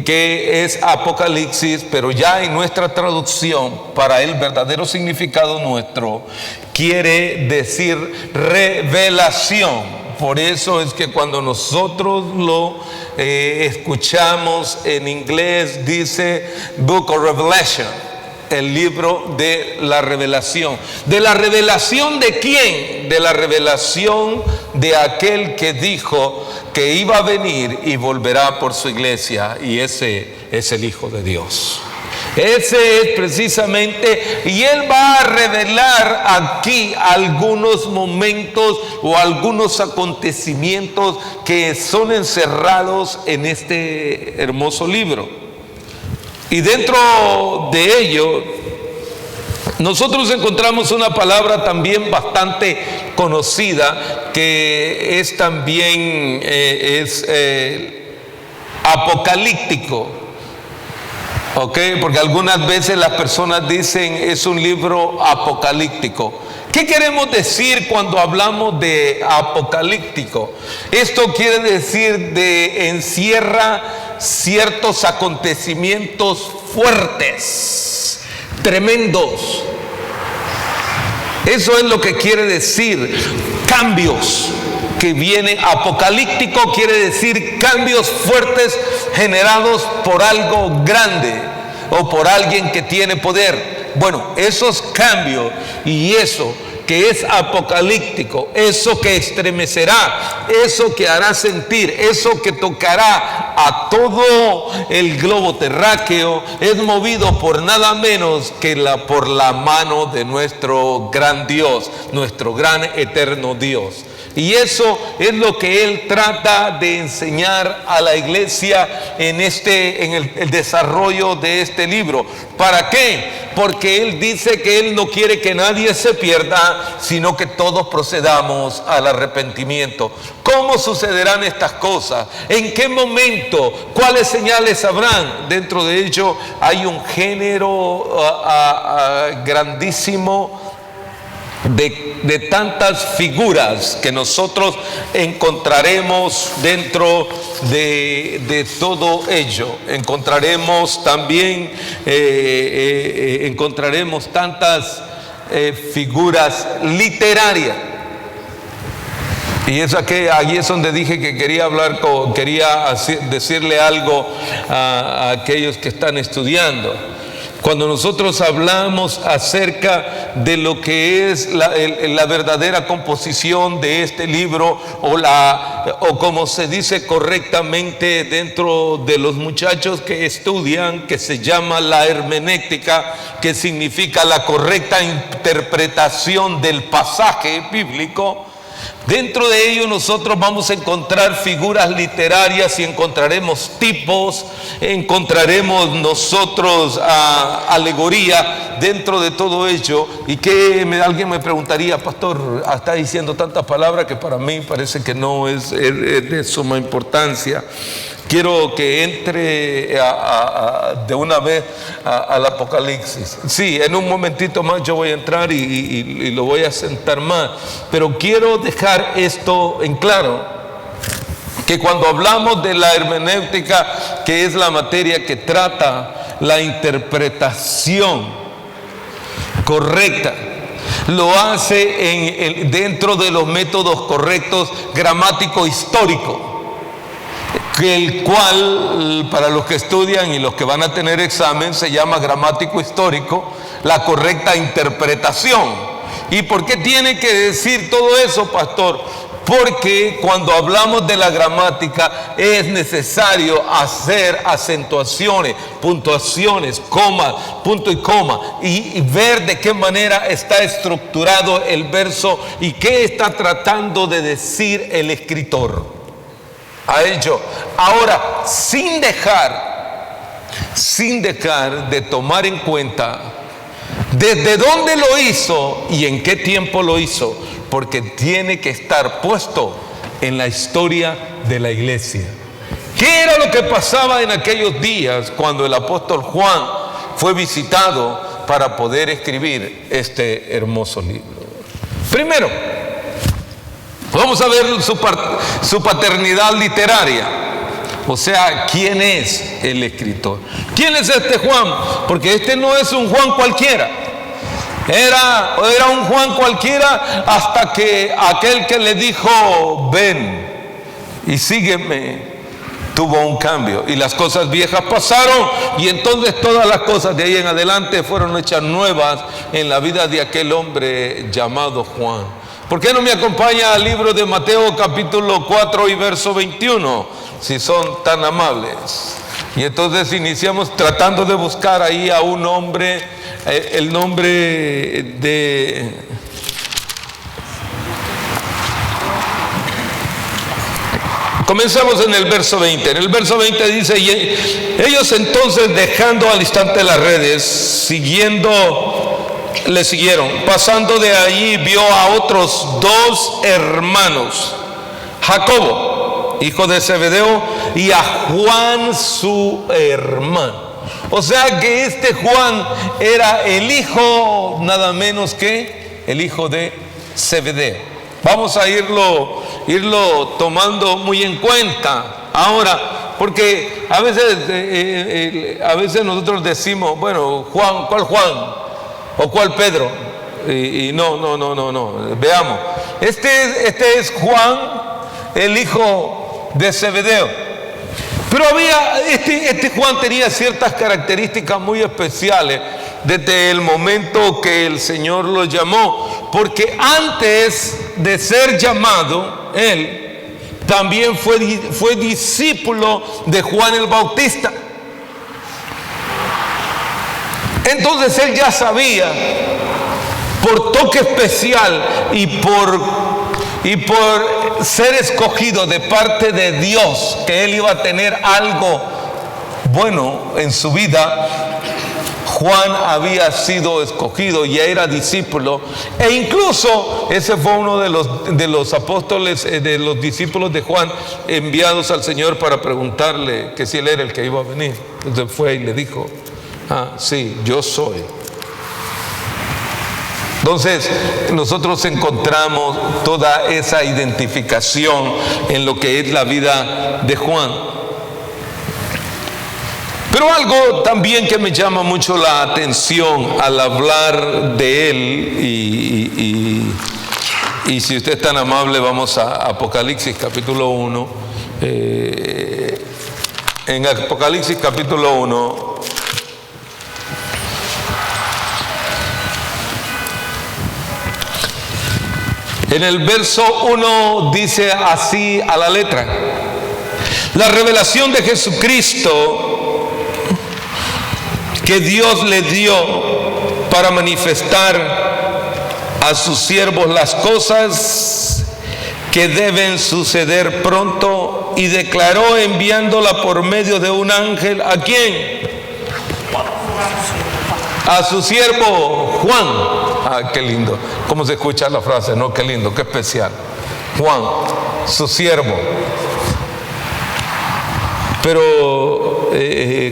que es Apocalipsis, pero ya en nuestra traducción, para el verdadero significado nuestro, quiere decir revelación. Por eso es que cuando nosotros lo escuchamos en inglés, dice Book of Revelation, el libro de la revelación. ¿De la revelación de quién? De la revelación de aquel que dijo que iba a venir y volverá por su iglesia, y ese es el Hijo de Dios. Ese es precisamente, y Él va a revelar aquí algunos momentos o algunos acontecimientos que son encerrados en este hermoso libro. Y dentro de ello, nosotros encontramos una palabra también bastante conocida, que es también apocalíptico. ¿Ok? Porque algunas veces las personas dicen es un libro apocalíptico. ¿Qué queremos decir cuando hablamos de apocalíptico? Esto quiere decir de encierra ciertos acontecimientos fuertes, tremendos. Eso es lo que quiere decir cambios que vienen. Apocalíptico quiere decir cambios fuertes generados por algo grande o por alguien que tiene poder. Bueno, esos cambios y eso que es apocalíptico, eso que estremecerá, eso que hará sentir, eso que tocará a todo el globo terráqueo, es movido por nada menos que por la mano de nuestro gran Dios, nuestro gran eterno Dios. Y eso es lo que Él trata de enseñar a la iglesia en el desarrollo de este libro. ¿Para qué? Porque Él dice que Él no quiere que nadie se pierda, sino que todos procedamos al arrepentimiento. ¿Cómo sucederán estas cosas? ¿En qué momento? ¿Cuáles señales habrán? Dentro de ello hay un género grandísimo de tantas figuras que nosotros encontraremos dentro de todo ello. Encontraremos también tantas figuras literarias. Y allí es donde dije que quería decirle algo a aquellos que están estudiando. Cuando nosotros hablamos acerca de lo que es la verdadera composición de este libro, o como se dice correctamente dentro de los muchachos que estudian, que se llama la hermenéutica, que significa la correcta interpretación del pasaje bíblico. Dentro de ello nosotros vamos a encontrar figuras literarias y encontraremos tipos, encontraremos nosotros alegoría dentro de todo ello. Y que alguien me preguntaría, pastor, está diciendo tantas palabras que para mí parece que no es de suma importancia. Quiero que entre de una vez al Apocalipsis. Sí, en un momentito más yo voy a entrar y lo voy a sentar más. Pero quiero dejar esto en claro, que cuando hablamos de la hermenéutica, que es la materia que trata la interpretación correcta, lo hace dentro de los métodos correctos gramático-histórico, el cual para los que estudian y los que van a tener examen se llama gramático histórico, la correcta interpretación. ¿Y por qué tiene que decir todo eso, pastor? Porque cuando hablamos de la gramática es necesario hacer acentuaciones, puntuaciones, comas, punto y coma, y ver de qué manera está estructurado el verso y qué está tratando de decir el escritor a ello. Ahora, sin dejar de tomar en cuenta desde dónde lo hizo y en qué tiempo lo hizo, porque tiene que estar puesto en la historia de la iglesia. ¿Qué era lo que pasaba en aquellos días cuando el apóstol Juan fue visitado para poder escribir este hermoso libro? Primero, vamos a ver su paternidad literaria. O sea, ¿quién es el escritor? ¿Quién es este Juan? Porque este no es un Juan cualquiera. Era un Juan cualquiera hasta que aquel que le dijo, ven y sígueme, tuvo un cambio. Y las cosas viejas pasaron, y entonces todas las cosas de ahí en adelante fueron hechas nuevas en la vida de aquel hombre llamado Juan. ¿Por qué no me acompaña al libro de Mateo capítulo 4 y verso 21? Si son tan amables. Y entonces iniciamos tratando de buscar ahí a un hombre, el nombre de... Comenzamos en el verso 20. En el verso 20 dice, y ellos entonces, dejando al instante las redes, le siguieron. Pasando de allí, vio a otros dos hermanos, Jacobo, hijo de Zebedeo, y a Juan su hermano. O sea que este Juan era el hijo, nada menos que el hijo de Zebedeo. Vamos a irlo tomando muy en cuenta ahora, porque a veces nosotros decimos, bueno, Juan, ¿cuál Juan? ¿O cuál Pedro? Y no, veamos. Este es Juan, el hijo de Zebedeo. Pero este Juan tenía ciertas características muy especiales desde el momento que el Señor lo llamó, porque antes de ser llamado, él también fue discípulo de Juan el Bautista. Entonces él ya sabía, por toque especial y por ser escogido de parte de Dios, que él iba a tener algo bueno en su vida. Juan había sido escogido, ya era discípulo, e incluso ese fue uno de los apóstoles, de los discípulos de Juan, enviados al Señor para preguntarle que si él era el que iba a venir. Entonces fue y le dijo, sí, yo soy. Entonces nosotros encontramos toda esa identificación en lo que es la vida de Juan. Pero algo también que me llama mucho la atención al hablar de él, y si usted es tan amable, vamos a Apocalipsis capítulo 1. En Apocalipsis capítulo 1, en el verso 1 dice así a la letra: la revelación de Jesucristo que Dios le dio para manifestar a sus siervos las cosas que deben suceder pronto, y declaró enviándola por medio de un ángel. ¿A quién? A su siervo Juan. Qué lindo. ¿Cómo se escucha la frase? No, qué lindo, qué especial. Juan, su siervo. Pero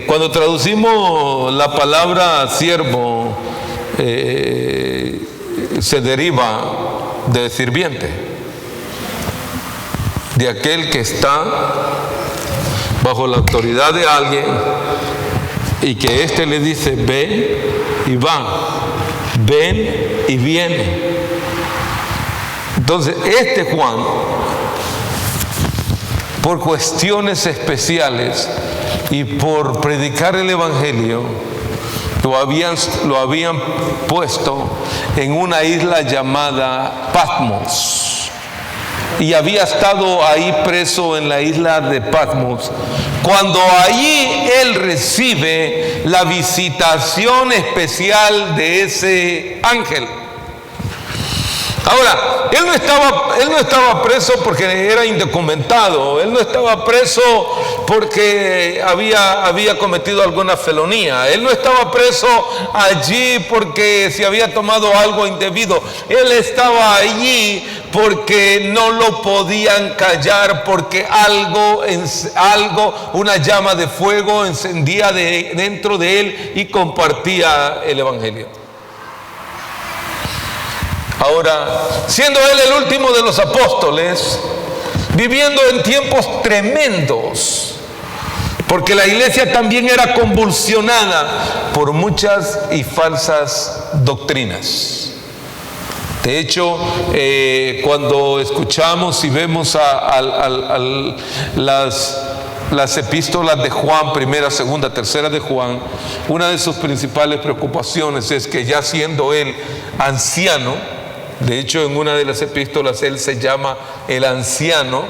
cuando traducimos la palabra siervo, se deriva de sirviente, de aquel que está bajo la autoridad de alguien y que éste le dice ven y va, ven y viene. Entonces este Juan, por cuestiones especiales y por predicar el Evangelio, lo habían puesto en una isla llamada Patmos, y había estado ahí preso en la isla de Patmos, cuando allí él recibe la visitación especial de ese ángel. Ahora, él no estaba preso porque era indocumentado, él no estaba preso porque había cometido alguna felonía, él no estaba preso allí porque se había tomado algo indebido, él estaba allí porque no lo podían callar, porque una llama de fuego encendía dentro de él y compartía el Evangelio. Ahora, siendo él el último de los apóstoles, viviendo en tiempos tremendos, Porque la iglesia también era convulsionada por muchas y falsas doctrinas. De hecho, cuando escuchamos y vemos las epístolas de Juan, primera, segunda, tercera de Juan, una de sus principales preocupaciones es que ya siendo él anciano, de hecho en una de las epístolas él se llama el anciano,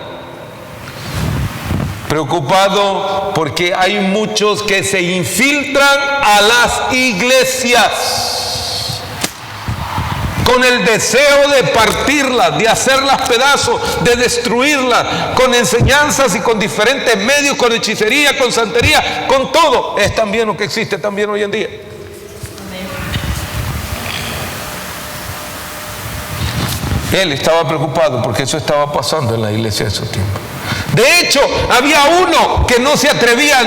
preocupado porque hay muchos que se infiltran a las iglesias con el deseo de partirlas, de hacerlas pedazos, de destruirlas, con enseñanzas y con diferentes medios, con hechicería, con santería, con todo. Es también lo que existe también hoy en día. Él estaba preocupado porque eso estaba pasando en la iglesia de su tiempo. De hecho, había uno que no se atrevía,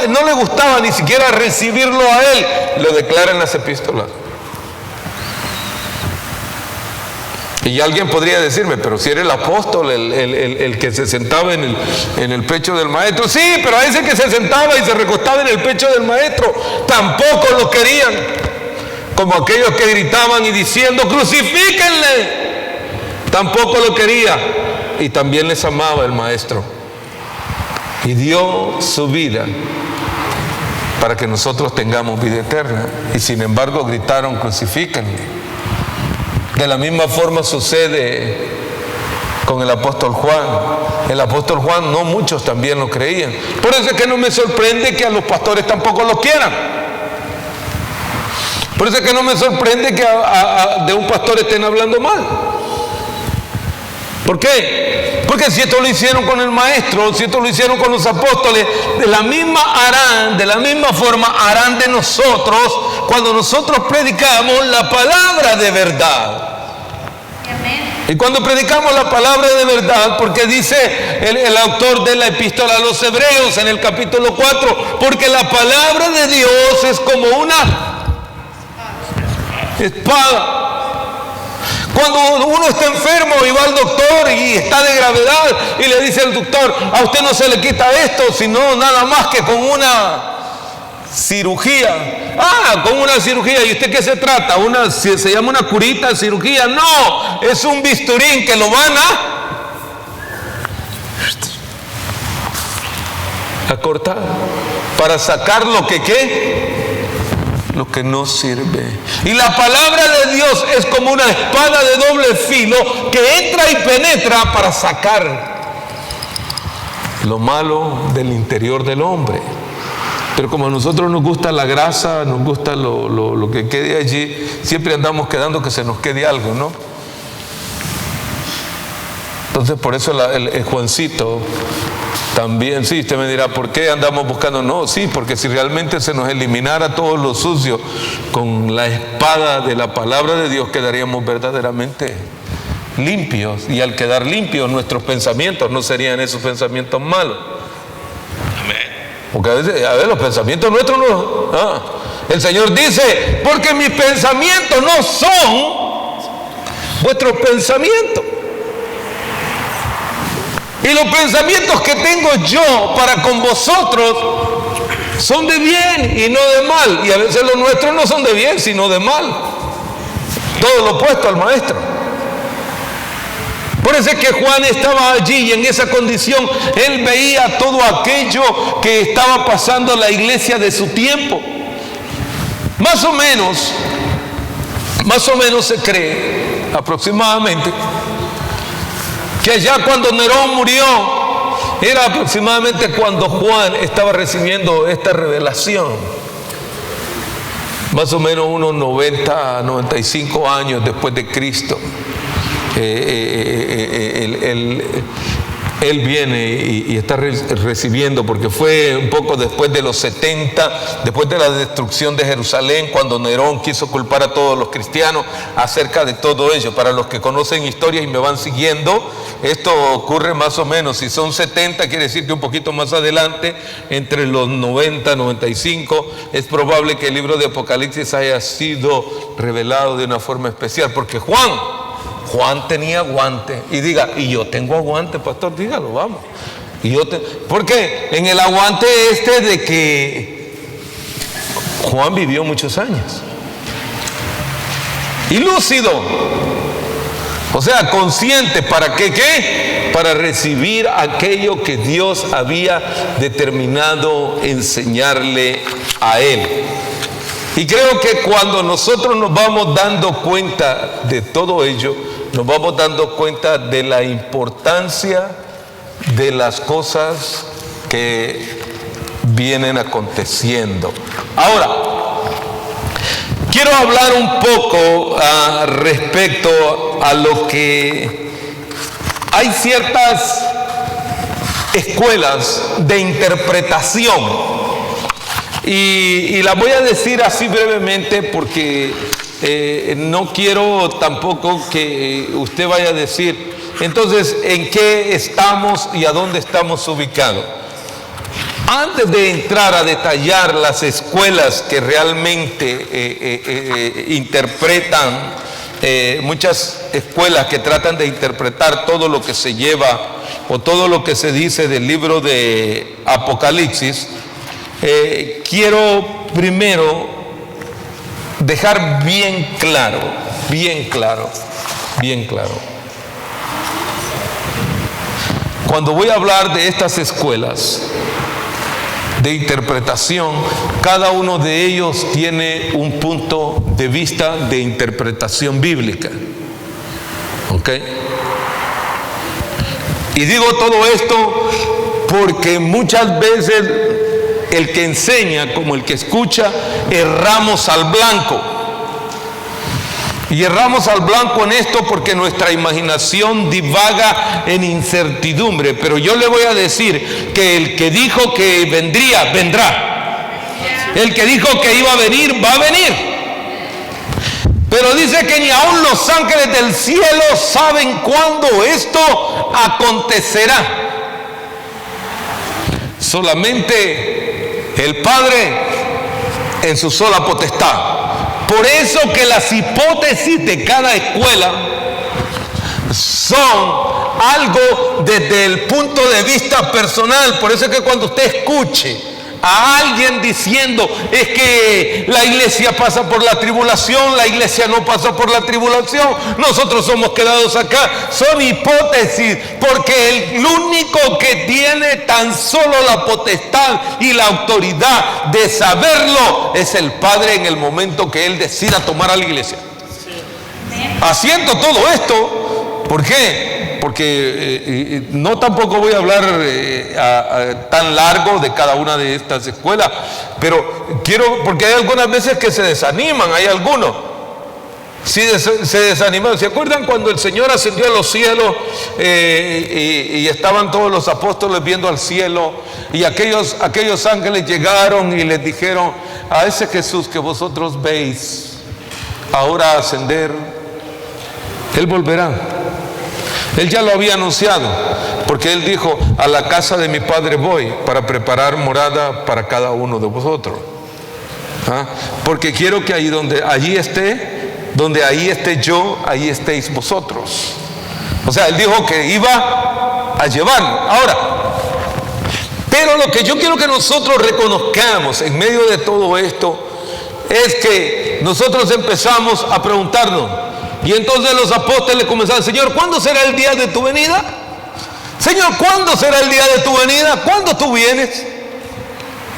no le gustaba ni siquiera recibirlo a él. Lo declara en las epístolas. Y alguien podría decirme, pero si era el apóstol, el que se sentaba en el pecho del maestro. Sí, pero a ese que se sentaba y se recostaba en el pecho del maestro, tampoco lo querían. Como aquellos que gritaban y diciendo, crucifíquenle. Tampoco lo quería. Y también les amaba el maestro. Y dio su vida para que nosotros tengamos vida eterna. Y sin embargo gritaron, crucifíquenle. De la misma forma sucede con el apóstol Juan. El apóstol Juan, no muchos también lo creían. Por eso es que no me sorprende que a los pastores tampoco lo quieran. Por eso es que no me sorprende que de un pastor estén hablando mal. ¿Por qué? Porque si esto lo hicieron con el maestro, si esto lo hicieron con los apóstoles, de la misma forma harán de nosotros cuando nosotros predicamos la palabra de verdad. Y cuando predicamos la palabra de verdad, porque dice el autor de la epístola a los Hebreos en el capítulo 4, porque la palabra de Dios es como una espada. Cuando uno está enfermo y va al doctor y está de gravedad y le dice al doctor, a usted no se le quita esto, sino nada más que con una cirugía. Con una cirugía. ¿Y usted qué se trata? Se llama una curita, cirugía. No, es un bisturín que lo van a cortar para sacar lo que ¿qué? Lo que no sirve. Y la palabra de Dios es como una espada de doble filo que entra y penetra para sacar lo malo del interior del hombre. Pero como a nosotros nos gusta la grasa, nos gusta lo que quede allí, siempre andamos quedando que se nos quede algo, ¿no? Entonces por eso el Juancito también, sí, usted me dirá, ¿por qué andamos buscando? No, sí, porque si realmente se nos eliminara todo lo sucio con la espada de la palabra de Dios, quedaríamos verdaderamente limpios. Y al quedar limpios, nuestros pensamientos no serían esos pensamientos malos. Porque a veces los pensamientos nuestros no. El Señor dice, porque mis pensamientos no son vuestros pensamientos. Y los pensamientos que tengo yo para con vosotros son de bien y no de mal. Y a veces los nuestros no son de bien, sino de mal. Todo lo opuesto al maestro. Por eso es que Juan estaba allí y en esa condición él veía todo aquello que estaba pasando en la iglesia de su tiempo. Más o menos se cree aproximadamente que allá cuando Nerón murió, era aproximadamente cuando Juan estaba recibiendo esta revelación. Más o menos unos 90, 95 años después de Cristo. Él viene y está recibiendo, porque fue un poco después de los 70, después de la destrucción de Jerusalén, cuando Nerón quiso culpar a todos los cristianos acerca de todo ello. Para los que conocen historia y me van siguiendo, esto ocurre más o menos, si son 70, quiere decir que un poquito más adelante, entre los 90, 95, es probable que el libro de Apocalipsis haya sido revelado de una forma especial, porque Juan tenía guante. Y diga, y yo tengo guante, pastor, dígalo, vamos. Porque en el aguante de que Juan vivió muchos años. Y lúcido. O sea, consciente. ¿Para qué? Para recibir aquello que Dios había determinado enseñarle a él. Y creo que cuando nosotros nos vamos dando cuenta de todo ello, nos vamos dando cuenta de la importancia de las cosas que vienen aconteciendo. Ahora, quiero hablar un poco respecto a lo que hay ciertas escuelas de interpretación. Y la voy a decir así brevemente porque no quiero tampoco que usted vaya a decir, entonces, ¿en qué estamos y a dónde estamos ubicados? Antes de entrar a detallar las escuelas que realmente interpretan, muchas escuelas que tratan de interpretar todo lo que se lleva o todo lo que se dice del libro de Apocalipsis, quiero primero dejar bien claro. Cuando voy a hablar de estas escuelas de interpretación, cada uno de ellos tiene un punto de vista de interpretación bíblica. ¿Ok? Y digo todo esto porque muchas veces el que enseña como el que escucha, erramos al blanco. Y erramos al blanco en esto porque nuestra imaginación divaga en incertidumbre. Pero yo le voy a decir que el que dijo que vendría, vendrá. El que dijo que iba a venir, va a venir. Pero dice que ni aun los ángeles del cielo saben cuándo esto acontecerá. Solamente el Padre en su sola potestad. Por eso que las hipótesis de cada escuela son algo desde el punto de vista personal. Por eso es que cuando usted escuche a alguien diciendo es que la iglesia pasa por la tribulación, la iglesia no pasa por la tribulación, nosotros somos quedados acá, son hipótesis, porque el único que tiene tan solo la potestad y la autoridad de saberlo es el Padre en el momento que Él decida tomar a la iglesia. Haciendo todo esto, ¿por qué? Porque no tampoco voy a hablar tan largo de cada una de estas escuelas, pero quiero, porque hay algunas veces que se desaniman, hay algunos, sí, se desaniman. ¿Se acuerdan cuando el Señor ascendió a los cielos y estaban todos los apóstoles viendo al cielo y aquellos ángeles llegaron y les dijeron, a ese Jesús que vosotros veis ahora ascender, Él volverá? Él ya lo había anunciado, porque Él dijo, a la casa de mi Padre voy para preparar morada para cada uno de vosotros. Porque quiero que donde ahí esté yo, ahí estéis vosotros. O sea, Él dijo que iba a llevar. Ahora, pero lo que yo quiero que nosotros reconozcamos en medio de todo esto es que nosotros empezamos a preguntarnos. Y entonces los apóstoles comenzaron, Señor, ¿cuándo será el día de tu venida? Señor, ¿cuándo será el día de tu venida? ¿Cuándo tú vienes?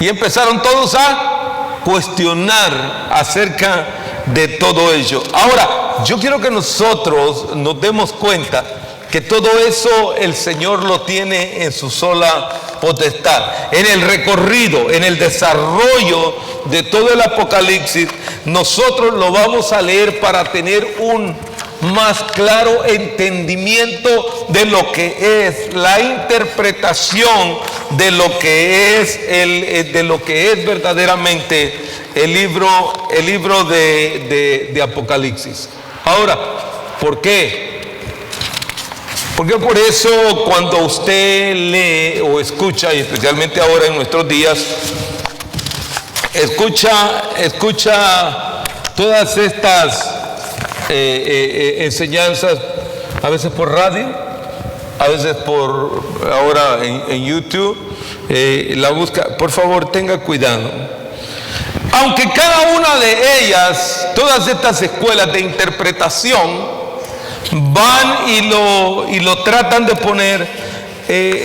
Y empezaron todos a cuestionar acerca de todo ello. Ahora, yo quiero que nosotros nos demos cuenta que todo eso el Señor lo tiene en su sola potestad. En el recorrido, en el desarrollo de todo el Apocalipsis, nosotros lo vamos a leer para tener un más claro entendimiento de lo que es la interpretación de lo que es verdaderamente el libro de Apocalipsis. Ahora, ¿por qué? Porque por eso cuando usted lee o escucha, y especialmente ahora en nuestros días, escucha todas estas enseñanzas, a veces por radio, a veces por ahora en YouTube, la busca. Por favor, tenga cuidado. Aunque cada una de ellas, todas estas escuelas de interpretación, van y lo tratan de poner,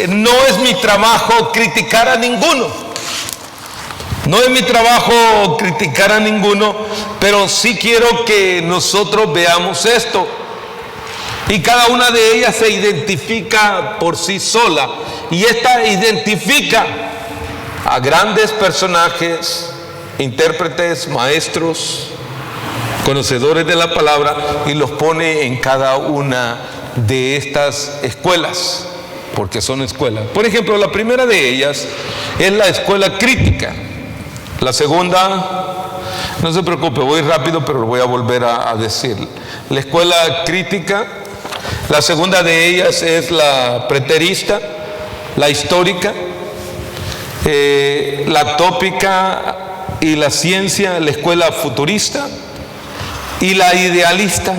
no es mi trabajo criticar a ninguno. No es mi trabajo criticar a ninguno, pero sí quiero que nosotros veamos esto. Y cada una de ellas se identifica por sí sola. Y esta identifica a grandes personajes, intérpretes, maestros, conocedores de la palabra, y los pone en cada una de estas escuelas, porque son escuelas. Por ejemplo, la primera de ellas es la escuela crítica. La segunda, no se preocupe, voy rápido, pero lo voy a volver a decir. La escuela crítica. La segunda de ellas es la preterista, la histórica, la tópica y la ciencia, la escuela futurista y la idealista.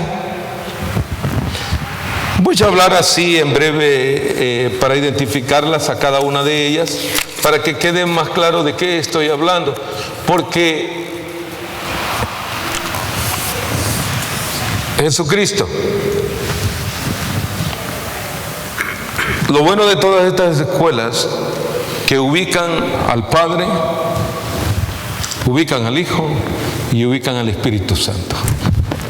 Voy a hablar así en breve para identificarlas a cada una de ellas, para que quede más claro de qué estoy hablando, porque Jesucristo, lo bueno de todas estas escuelas, que ubican al Padre, ubican al Hijo y ubican al Espíritu Santo.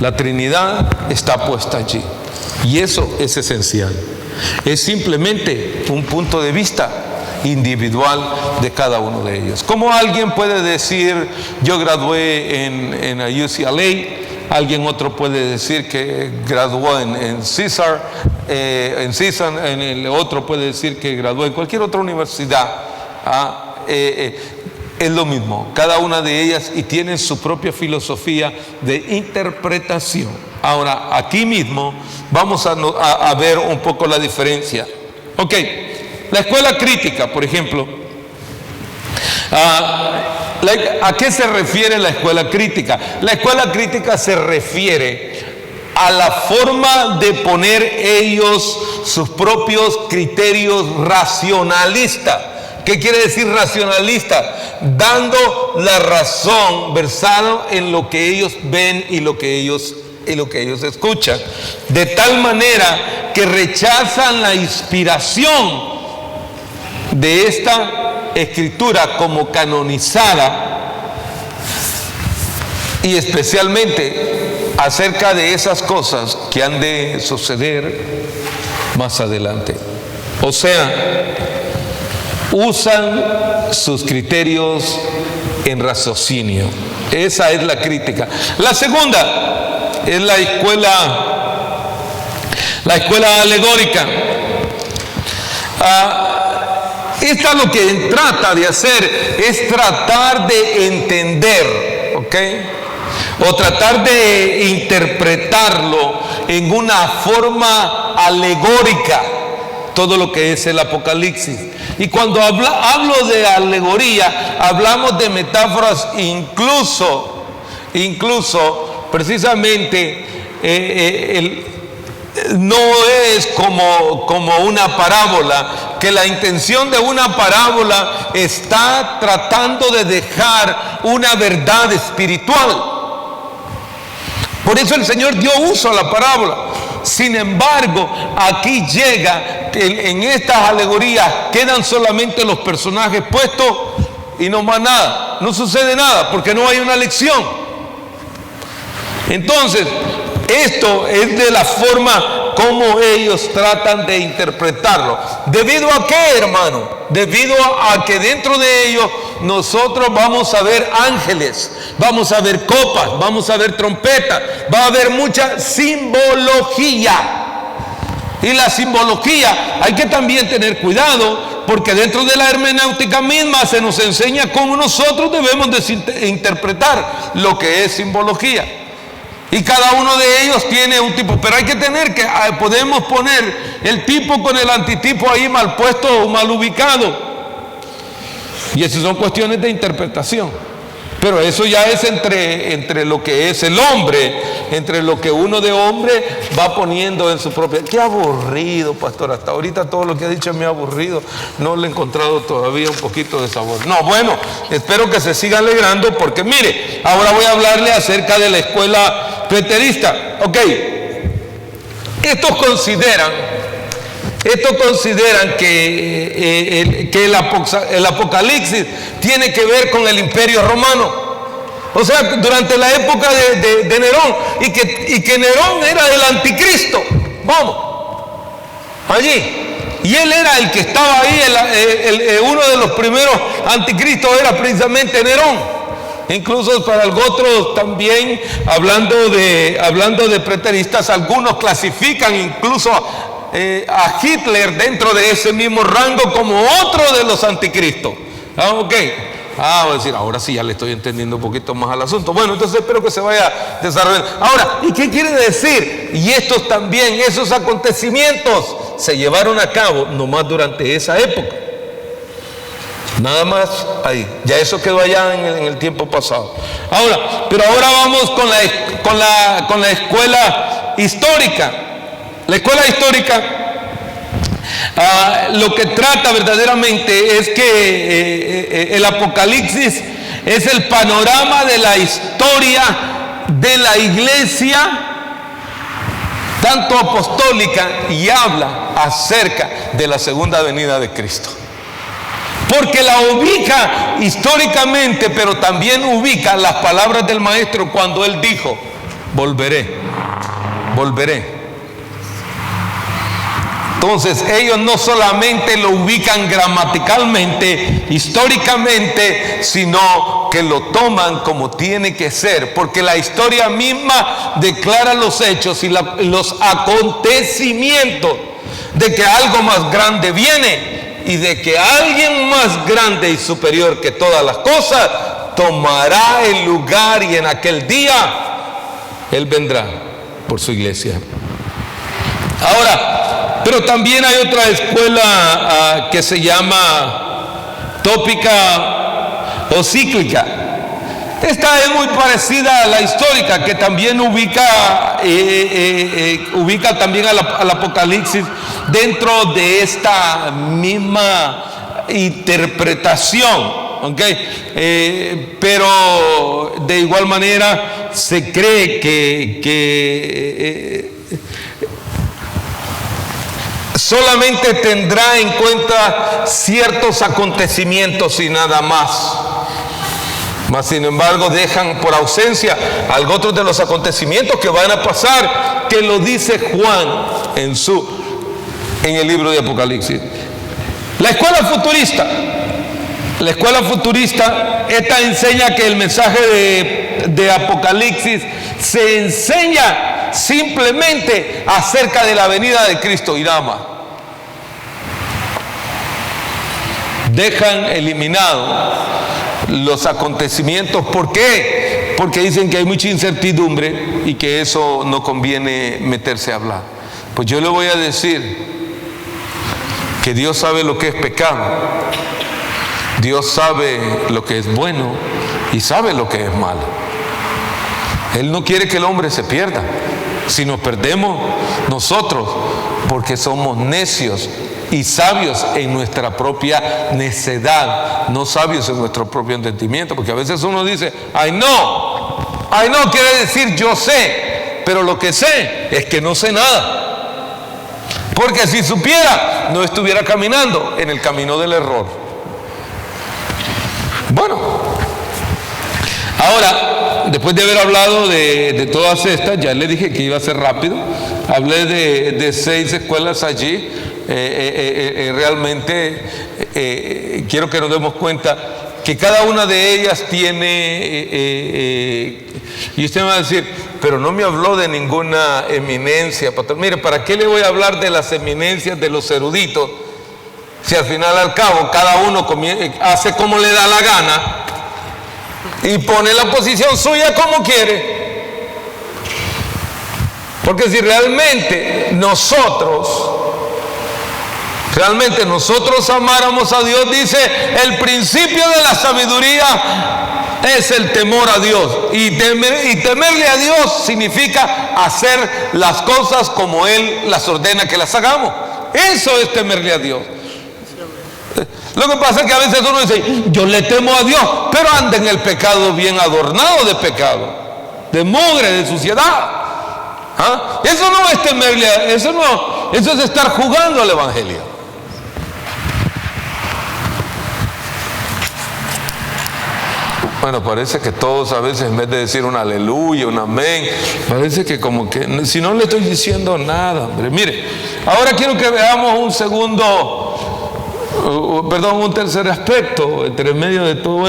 La Trinidad está puesta allí. Y eso es esencial. Es simplemente un punto de vista individual de cada uno de ellos. ¿Cómo alguien puede decir, yo gradué en la UCLA? Alguien otro puede decir que graduó en César, en el otro puede decir que graduó en cualquier otra universidad. Es lo mismo, cada una de ellas, y tienen su propia filosofía de interpretación. Ahora, aquí mismo vamos a ver un poco la diferencia. Ok, la escuela crítica, por ejemplo. ¿A qué se refiere la escuela crítica? La escuela crítica se refiere a la forma de poner ellos sus propios criterios racionalistas. ¿Qué quiere decir racionalista? Dando la razón, versado en lo que ellos ven y lo que ellos escuchan. De tal manera que rechazan la inspiración de esta escritura como canonizada, y especialmente acerca de esas cosas que han de suceder más adelante. O sea, usan sus criterios en raciocinio. Esa es la crítica. La segunda es la escuela alegórica. Esta lo que trata de hacer es tratar de entender, ¿ok? O tratar de interpretarlo en una forma alegórica, todo lo que es el Apocalipsis. Y cuando hablo de alegoría, hablamos de metáforas, incluso precisamente no es como una parábola, que la intención de una parábola está tratando de dejar una verdad espiritual. Por eso el Señor dio uso a la parábola. Sin embargo, aquí llega, en estas alegorías quedan solamente los personajes puestos y no más nada. No sucede nada porque no hay una lección. Entonces, esto es de la forma como ellos tratan de interpretarlo. ¿Debido a qué, hermano? Debido a que dentro de ellos nosotros vamos a ver ángeles, vamos a ver copas, vamos a ver trompetas, va a haber mucha simbología. Y la simbología hay que también tener cuidado, porque dentro de la hermenéutica misma se nos enseña cómo nosotros debemos de interpretar lo que es simbología. Y cada uno de ellos tiene un tipo, pero hay que podemos poner el tipo con el antitipo ahí mal puesto o mal ubicado. Y esas son cuestiones de interpretación. Pero eso ya es entre lo que es el hombre, entre lo que uno de hombre va poniendo en su propia... Qué aburrido, pastor, hasta ahorita todo lo que ha dicho me ha aburrido, no le he encontrado todavía un poquito de sabor. No, bueno, espero que se siga alegrando porque mire, ahora voy a hablarle acerca de la escuela preterista. Ok, estos consideran que el Apocalipsis tiene que ver con el Imperio Romano. O sea, durante la época de Nerón, y que Nerón era el anticristo. Vamos, allí. Y él era el que estaba ahí, uno de los primeros anticristos era precisamente Nerón. Incluso para otros también, hablando de preteristas, algunos clasifican incluso a Hitler dentro de ese mismo rango como otro de los anticristos. Ok. Voy a decir, ahora sí ya le estoy entendiendo un poquito más al asunto. Bueno, entonces espero que se vaya desarrollando. Ahora, ¿y qué quiere decir? Y estos también, esos acontecimientos se llevaron a cabo nomás durante esa época. Nada más ahí. Ya eso quedó allá en el tiempo pasado. Pero ahora vamos con la escuela histórica. La escuela histórica lo que trata verdaderamente es que el Apocalipsis es el panorama de la historia de la iglesia, tanto apostólica, y habla acerca de la segunda venida de Cristo. Porque la ubica históricamente, pero también ubica las palabras del Maestro cuando Él dijo, volveré. Entonces ellos no solamente lo ubican gramaticalmente, históricamente, sino que lo toman como tiene que ser, porque la historia misma declara los hechos y los acontecimientos de que algo más grande viene y de que alguien más grande y superior que todas las cosas tomará el lugar, y en aquel día Él vendrá por su iglesia. Ahora, pero también hay otra escuela que se llama tópica o cíclica. Esta es muy parecida a la histórica, que también ubica también al Apocalipsis dentro de esta misma interpretación, ¿okay? Pero de igual manera se cree que solamente tendrá en cuenta ciertos acontecimientos y nada más. Mas sin embargo dejan por ausencia algo otros de los acontecimientos que van a pasar, que lo dice Juan en el libro de Apocalipsis. La escuela futurista, esta enseña que el mensaje de Apocalipsis se enseña simplemente acerca de la venida de Cristo y nada más. Dejan eliminado los acontecimientos. ¿Por qué? Porque dicen que hay mucha incertidumbre y que eso no conviene meterse a hablar. Pues yo le voy a decir que Dios sabe lo que es pecado, Dios sabe lo que es bueno y sabe lo que es malo. Él no quiere que el hombre se pierda. Si nos perdemos nosotros, porque somos necios y sabios en nuestra propia necedad, no sabios en nuestro propio entendimiento, porque a veces uno dice, ay no quiere decir yo sé, pero lo que sé es que no sé nada, porque si supiera no estuviera caminando en el camino del error. Bueno, ahora, después de haber hablado de todas estas, ya le dije que iba a ser rápido, hablé de 6 escuelas allí. Realmente quiero que nos demos cuenta que cada una de ellas tiene, y usted me va a decir, pero no me habló de ninguna eminencia, pastor. Mire, ¿para qué le voy a hablar de las eminencias de los eruditos si al final al cabo cada uno hace como le da la gana y pone la posición suya como quiere? Porque si realmente nosotros amáramos a Dios, dice, el principio de la sabiduría es el temor a Dios. Y temerle a Dios significa hacer las cosas como Él las ordena que las hagamos. Eso es temerle a Dios. Lo que pasa es que a veces uno dice, yo le temo a Dios, pero anda en el pecado bien adornado de pecado, de mugre, de suciedad. ¿Ah? Eso no es temerle, eso es estar jugando al Evangelio. Bueno, parece que todos a veces en vez de decir un aleluya, un amén, parece que como que, si no le estoy diciendo nada, hombre. Mire, ahora quiero que veamos un tercer aspecto entre medio de todo esto.